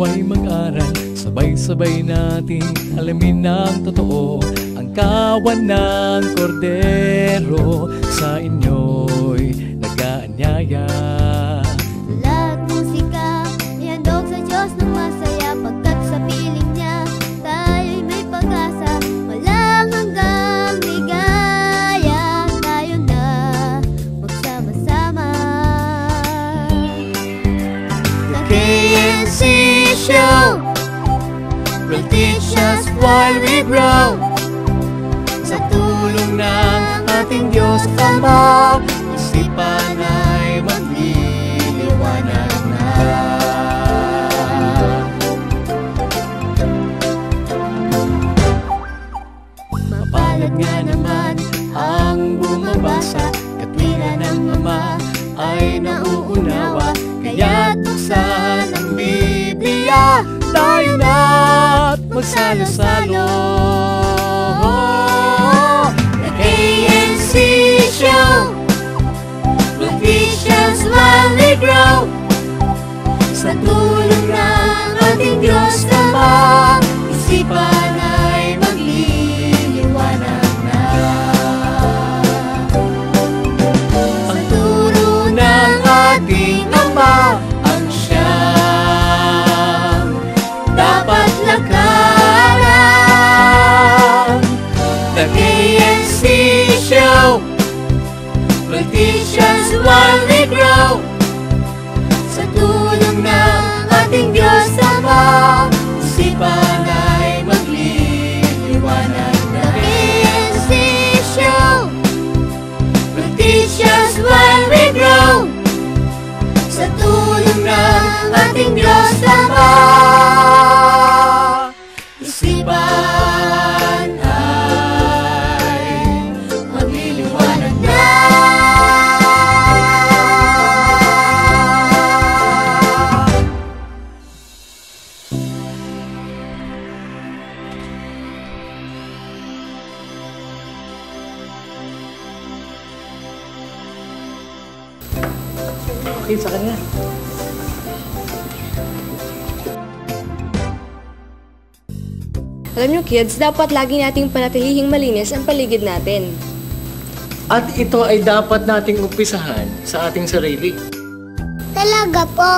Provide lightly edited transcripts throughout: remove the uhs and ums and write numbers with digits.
naway mag-aral, sabay-sabay nating alamin ng totoo ang kawan ng kordero. Sa inyo'y nag-aanyaya. Lahat musika ihandog sa Diyos ng masaya, pagkat sa piling niya tayo'y may pag-asa. Walang hanggang ligaya, tayo na magsama-sama. The KNC Show will teach us while we grow. Sa tulong ng ating Diyos Ama, isipan ay magliliwanag na. Mapalad nga naman ang bumabasa, katwiran ng Ama ay nauunawa. Kaya't buksan ang Biblia, tayo na't magsalo-salo. The KNC Show will teach us while we grow. Sa tulong ng ating Diyos Ama, isipan ay magliliwanag na. Ang turo ng ating Ama ang siyang dapat lakaran. The KNC Show will teach us while we grow. Sa tulong ng ating Diyos Ama, isipan ay magliliwanag na. The KNC Show will teach us while we grow. Sa tulong ng ating Diyos Ama, isipan ay magliliwanag na. Okay, sa kanya. Alam nyo kids, dapat lagi nating panatilihing malinis ang paligid natin. At ito ay dapat nating umpisahan sa ating sarili. Talaga po.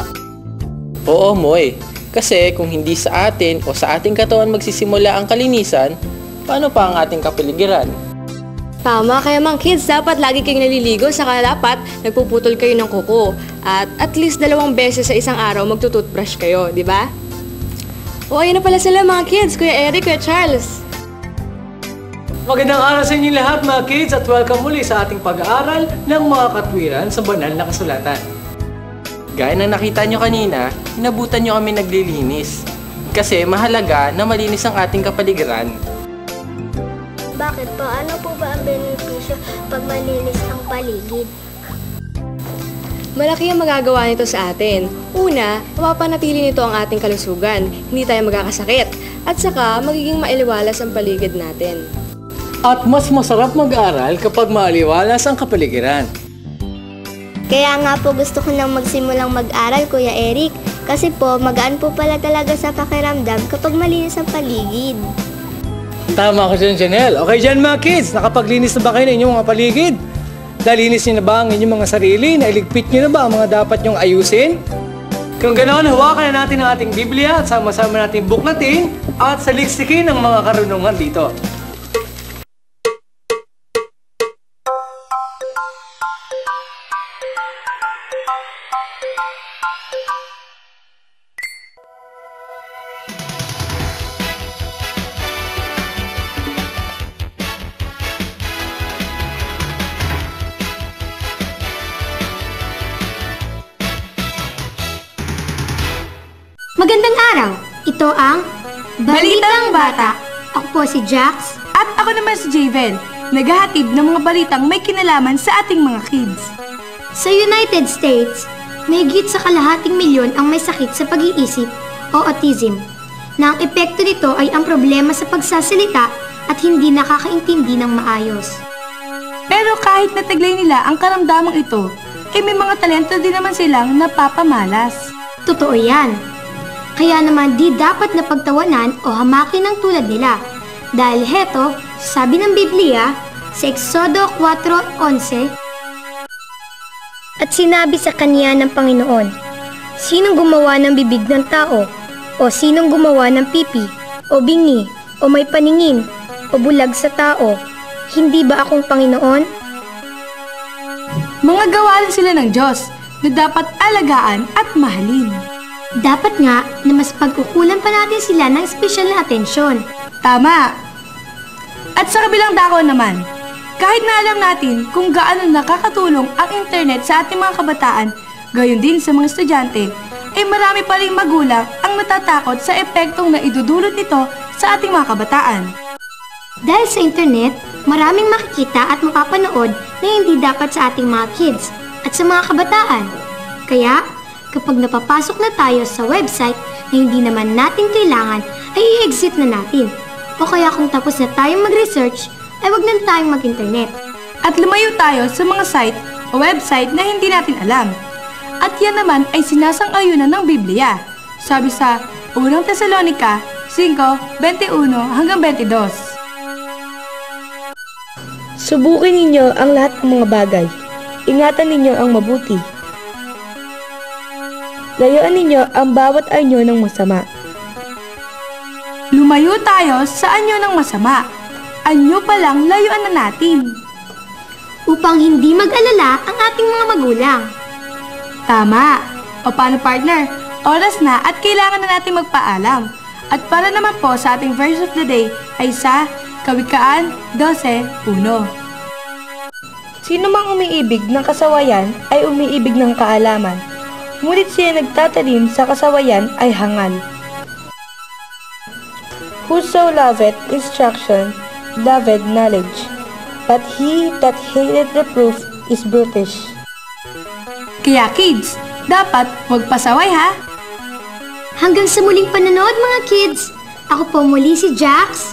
Oo, Moy. Kasi kung hindi sa atin o sa ating katawan magsisimula ang kalinisan, paano pa ang ating kapaligiran? Tama, kaya mga kids, dapat lagi kayong naliligo, saka dapat nagpuputol kayo ng kuko. At least 2 beses sa isang araw magtututbrush kayo, di ba? O, ayun na pala sila mga kids, Kuya Eric, Kuya Charles. Magandang araw sa inyo lahat mga kids at welcome muli sa ating pag-aaral ng mga katwiran sa banal na kasulatan. Gaya ng nakita nyo kanina, inabutan nyo kami naglilinis. Kasi mahalaga na malinis ang ating kapaligiran. Bakit po? Ano po ba ang benepisyo pag malinis ang paligid? Malaki ang magagawa nito sa atin. Una, mapapanatili nito ang ating kalusugan, hindi tayo magkakasakit, at saka magiging mailiwalas ang paligid natin. At mas masarap mag-aral kapag maaliwalas ang kapaligiran. Kaya nga po gusto ko nang magsimulang mag-aral, Kuya Eric. Kasi po, magaan po pala talaga sa pakiramdam kapag malinis ang paligid. Tama ka dyan, Janelle. Okay dyan mga kids, nakapaglinis na ba kayo ng inyong mga paligid? Nalinis niyo na ba ang inyong mga sarili? Nailigpit niyo na ba ang mga dapat nyong ayusin? Kung ganoon, hawakan na natin ang ating Biblia at sama-sama natin buklatin at saliksikin ang mga karunungan dito. Magandang araw! Ito ang Balitang Bata. Ako po si Jax. At ako naman si Javel, naghahatid ng mga balitang may kinalaman sa ating mga kids. Sa United States, may higit sa 250 milyon ang may sakit sa pag-iisip o autism, na ang epekto nito ay ang problema sa pagsasalita at hindi nakakaintindi ng maayos. Pero kahit nataglay nila ang karamdamang ito, may mga talento din naman silang napapamalas. Totoo yan. Kaya naman di dapat na pagtawanan o hamakin ng tulad nila. Dahil heto, sabi ng Biblia sa Exodo 4:11, at sinabi sa kaniya ng Panginoon, sinong gumawa ng bibig ng tao? O sinong gumawa ng pipi? O bingi? O may paningin? O bulag sa tao? Hindi ba akong Panginoon? Mga gawain sila ng Diyos na dapat alagaan at mahalin. Dapat nga na mas pagkukulan pa natin sila ng espesyal na atensyon. Tama! At sa kabilang dako naman, kahit na alam natin kung gaano nakakatulong ang internet sa ating mga kabataan, gayon din sa mga estudyante, ay marami pa rin magulang ang natatakot sa epektong na idudulot nito sa ating mga kabataan. Dahil sa internet, maraming makikita at mapapanood na hindi dapat sa ating mga kids at sa mga kabataan. Kaya, kapag napapasok na tayo sa website na hindi naman natin kailangan, ay i-exit na natin. O kaya kung tapos na tayong mag-research, ay wag na tayong mag-internet. At lumayo tayo sa mga site o website na hindi natin alam. At yan naman ay sinasang-ayunan ng Biblia. Sabi sa 1 Tesalonica 5:21-22. Subukin ninyo ang lahat ng mga bagay. Ingatan ninyo ang mabuti. Layuan ninyo ang bawat anyo ng masama. Lumayo tayo sa anyo ng masama. Anyo pa lang layuan na natin. Upang hindi mag-alala ang ating mga magulang. Tama. O paano partner? Oras na at kailangan na natin magpaalam. At para naman po sa ating verse of the day ay sa Kawikaan 12:1. Sino mang umiibig ng kasawayan ay umiibig ng kaalaman. Ngunit siya nagtatanim sa kasawayan ay hangal. Whoso loveth instruction, loveth knowledge, but he that hateth reproof is brutish. Kaya kids, dapat huwag pasaway ha. Hanggang sa muling panonood mga kids, ako po muli si Jax.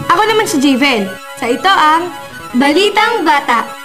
Ako naman si Javel. Sa ito ang Balitang Bata.